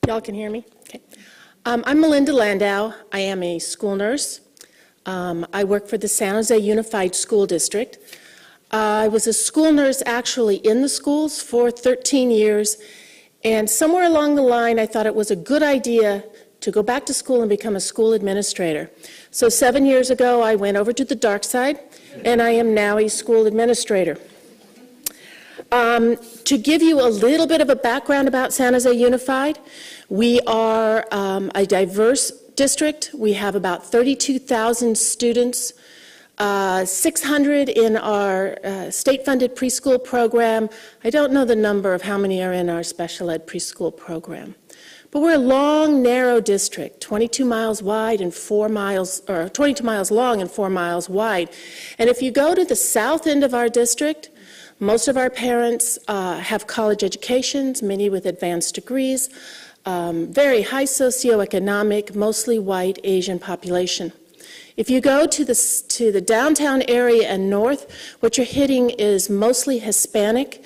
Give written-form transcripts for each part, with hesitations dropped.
Y'all can hear me? Okay. I'm Melinda Landau. I am a school nurse. I work for the San Jose Unified School District. I was a school nurse actually in the schools for 13 years, and somewhere along the line I thought it was a good idea to go back to school and become a school administrator. So 7 years ago I went over to the dark side, and I am now a school administrator. To give you a little bit of a background about San Jose Unified, we are a diverse district. We have about 32,000 students, 600 in our state-funded preschool program. I don't know the number of how many are in our special ed preschool program. But we're a long, narrow district, 22 miles wide and 4 miles, or 22 miles long and 4 miles wide. And if you go to the south end of our district, most of our parents have college educations, many with advanced degrees, very high socioeconomic, mostly white Asian population. If you go to the downtown area and north, what you're hitting is mostly Hispanic.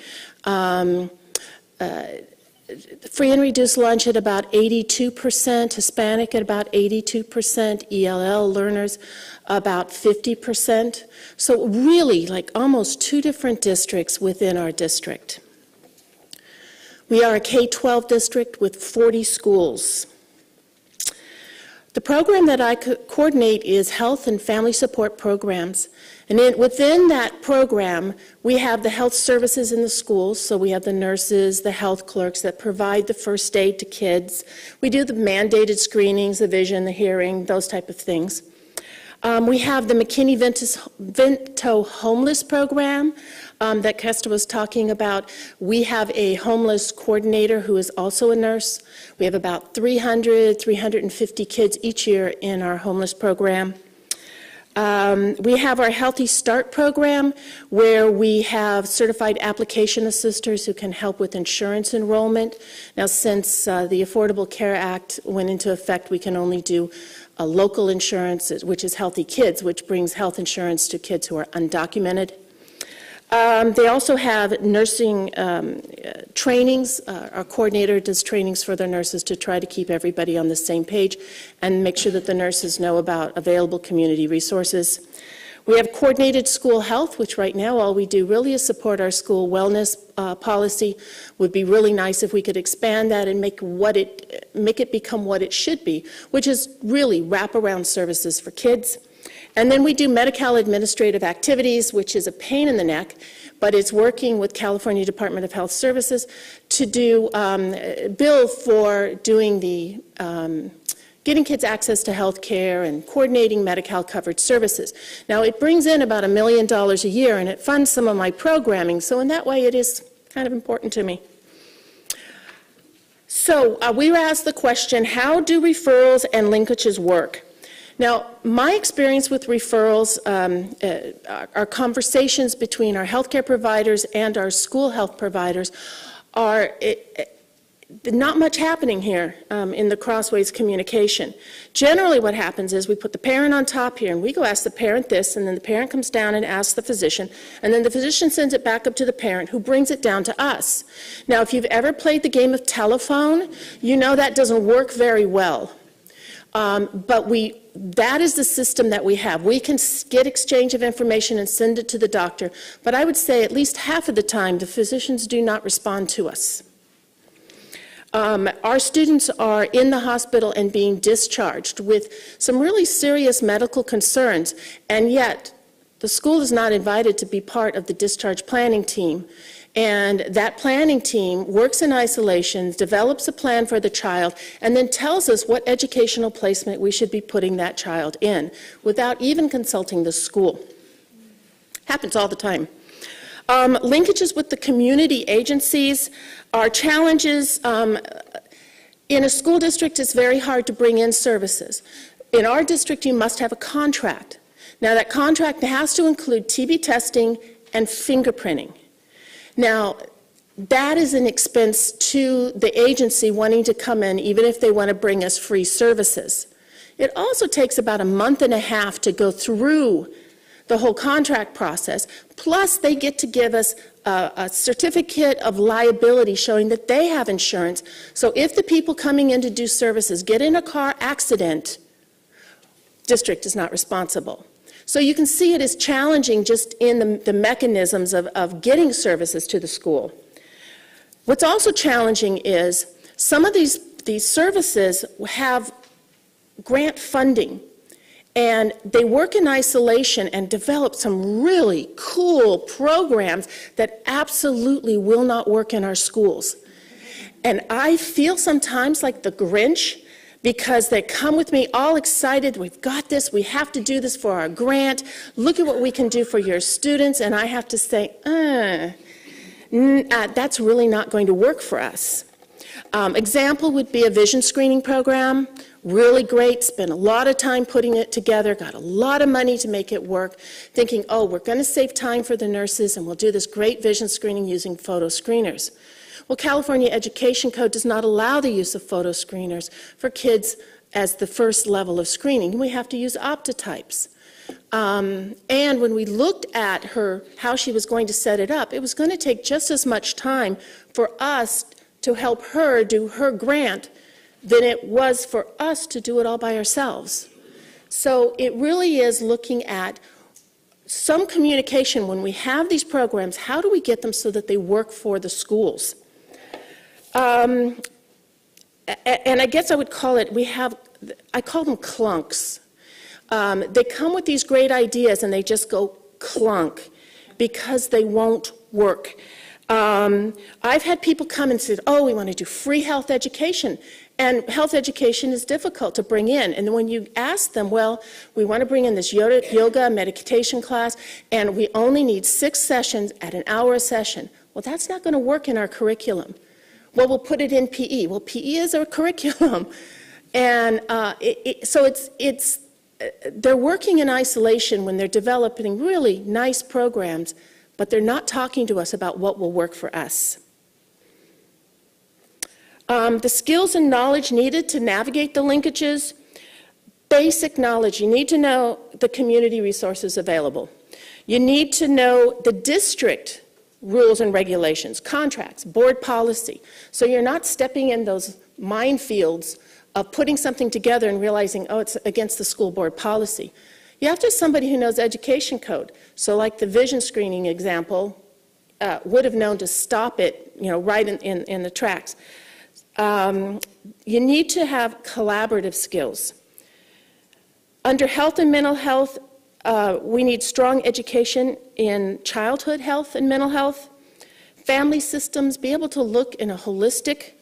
Free and reduced lunch at about 82%, Hispanic at about 82%, ELL learners about 50%. So really, like almost two different districts within our district. We are a K-12 district with 40 schools. The program that I coordinate is health and family support programs. And within that program, we have the health services in the schools. So we have the nurses, the health clerks that provide the first aid to kids. We do the mandated screenings, the vision, the hearing, those type of things. We have the McKinney-Vento homeless program that Kesta was talking about. We have a homeless coordinator who is also a nurse. We have about 350 kids each year in our homeless program. We have our Healthy Start program, where we have certified application assisters who can help with insurance enrollment. Now, since the Affordable Care Act went into effect, we can only do a local insurance, which is Healthy Kids, which brings health insurance to kids who are undocumented. They also have nursing trainings. Our coordinator does trainings for their nurses to try to keep everybody on the same page and make sure that the nurses know about available community resources. We have coordinated school health, which right now all we do really is support our school wellness policy. Would be really nice if we could expand that and make it become what it should be, which is really wraparound services for kids. And then we do Medi-Cal administrative activities, which is a pain in the neck, but it's working with California Department of Health Services to do bill for doing the getting kids access to health care and coordinating Medi-Cal covered services. Now, it brings in about $1 million a year, and it funds some of my programming, so in that way it is kind of important to me. So we were asked the question, how do referrals and linkages work? Now, my experience with referrals are conversations between our healthcare providers and our school health providers are not much happening here in the crossways communication. Generally what happens is we put the parent on top here and we go ask the parent this, and then the parent comes down and asks the physician, and then the physician sends it back up to the parent who brings it down to us. Now, if you've ever played the game of telephone, you know that doesn't work very well. But that is the system that we have. We can get exchange of information and send it to the doctor, but I would say at least half of the time the physicians do not respond to us. Our students are in the hospital and being discharged with some really serious medical concerns, and yet the school is not invited to be part of the discharge planning team. And that planning team works in isolation, develops a plan for the child, and then tells us what educational placement we should be putting that child in without even consulting the school. Happens all the time. Linkages with the community agencies are challenges. In a school district, it's very hard to bring in services. In our district, you must have a contract. Now, that contract has to include TB testing and fingerprinting. Now, that is an expense to the agency wanting to come in, even if they want to bring us free services. It also takes about a month and a half to go through the whole contract process, plus they get to give us a certificate of liability showing that they have insurance. So if the people coming in to do services get in a car accident, district is not responsible. So you can see it is challenging just in the mechanisms of getting services to the school. What's also challenging is some of these services have grant funding, and they work in isolation and develop some really cool programs that absolutely will not work in our schools. And I feel sometimes like the Grinch, because they come with me all excited, we've got this, we have to do this for our grant, look at what we can do for your students, and I have to say, that's really not going to work for us. Example would be a vision screening program, really great, spent a lot of time putting it together, got a lot of money to make it work, thinking, oh, we're going to save time for the nurses and we'll do this great vision screening using photo screeners. Well, California Education Code does not allow the use of photo screeners for kids as the first level of screening. We have to use optotypes. And when we looked at how she was going to set it up, it was going to take just as much time for us to help her do her grant than it was for us to do it all by ourselves. So it really is looking at some communication when we have these programs. How do we get them so that they work for the schools? And I guess I would call it, I call them clunks. They come with these great ideas and they just go clunk because they won't work. I've had people come and say, oh, we want to do free health education. And health education is difficult to bring in. And when you ask them, well, we want to bring in this yoga meditation class, and we only need 6 sessions at an hour a session. Well, that's not going to work in our curriculum. Well, we'll put it in PE. Well, PE is our curriculum. And so they're working in isolation when they're developing really nice programs, but they're not talking to us about what will work for us. The skills and knowledge needed to navigate the linkages, basic knowledge. You need to know the community resources available. You need to know the district rules and regulations, contracts, board policy. So you're not stepping in those minefields of putting something together and realizing, oh, it's against the school board policy. You have to have somebody who knows education code. So like the vision screening example, would have known to stop it, right in the tracks. You need to have collaborative skills. Under health and mental health, we need strong education in childhood health and mental health. Family systems, be able to look in a holistic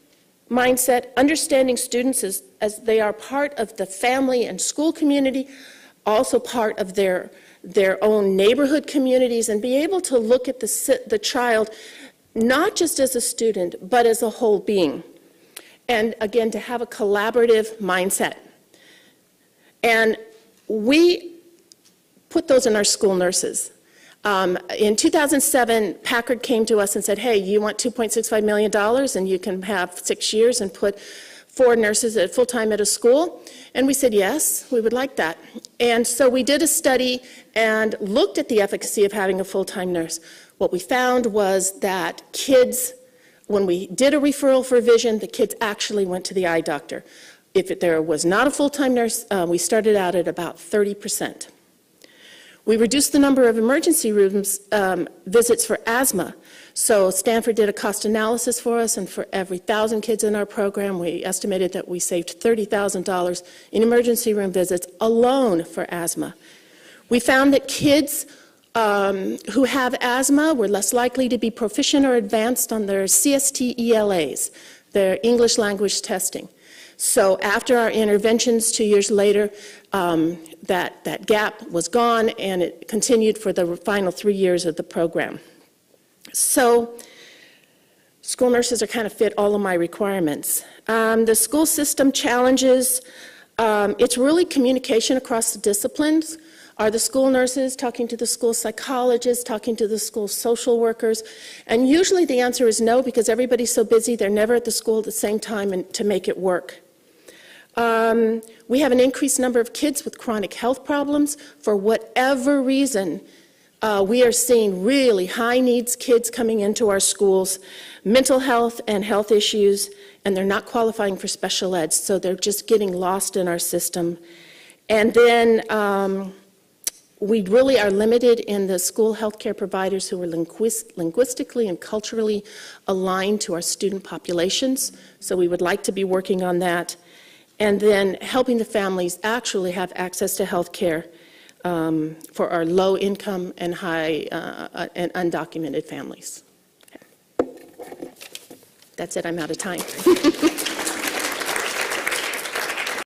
mindset, understanding students as they are part of the family and school community, also part of their own neighborhood communities, and be able to look at the child not just as a student, but as a whole being. And again, to have a collaborative mindset. And we put those in our school nurses. In 2007, Packard came to us and said, hey, you want $2.65 million and you can have 6 years and put 4 nurses at full-time at a school? And we said, yes, we would like that. And so we did a study and looked at the efficacy of having a full-time nurse. What we found was that kids, when we did a referral for vision, the kids actually went to the eye doctor. If there was not a full-time nurse, we started out at about 30%. We reduced the number of emergency rooms visits for asthma. So Stanford did a cost analysis for us, and for every 1,000 kids in our program, we estimated that we saved $30,000 in emergency room visits alone for asthma. We found that kids who have asthma were less likely to be proficient or advanced on their CST ELAs, their English language testing. So after our interventions 2 years later, that gap was gone, and it continued for the final 3 years of the program. So school nurses are kind of fit all of my requirements. The school system challenges, it's really communication across the disciplines. Are the school nurses talking to the school psychologists, talking to the school social workers? And usually the answer is no, because everybody's so busy, they're never at the school at the same time to make it work. We have an increased number of kids with chronic health problems. For whatever reason, We are seeing really high-needs kids coming into our schools, mental health and health issues, and they're not qualifying for special ed, so they're just getting lost in our system. And then we really are limited in the school healthcare providers who are linguistically and culturally aligned to our student populations, so we would like to be working on that. And then helping the families actually have access to health care for our low-income and high and undocumented families. Okay. That's it, I'm out of time.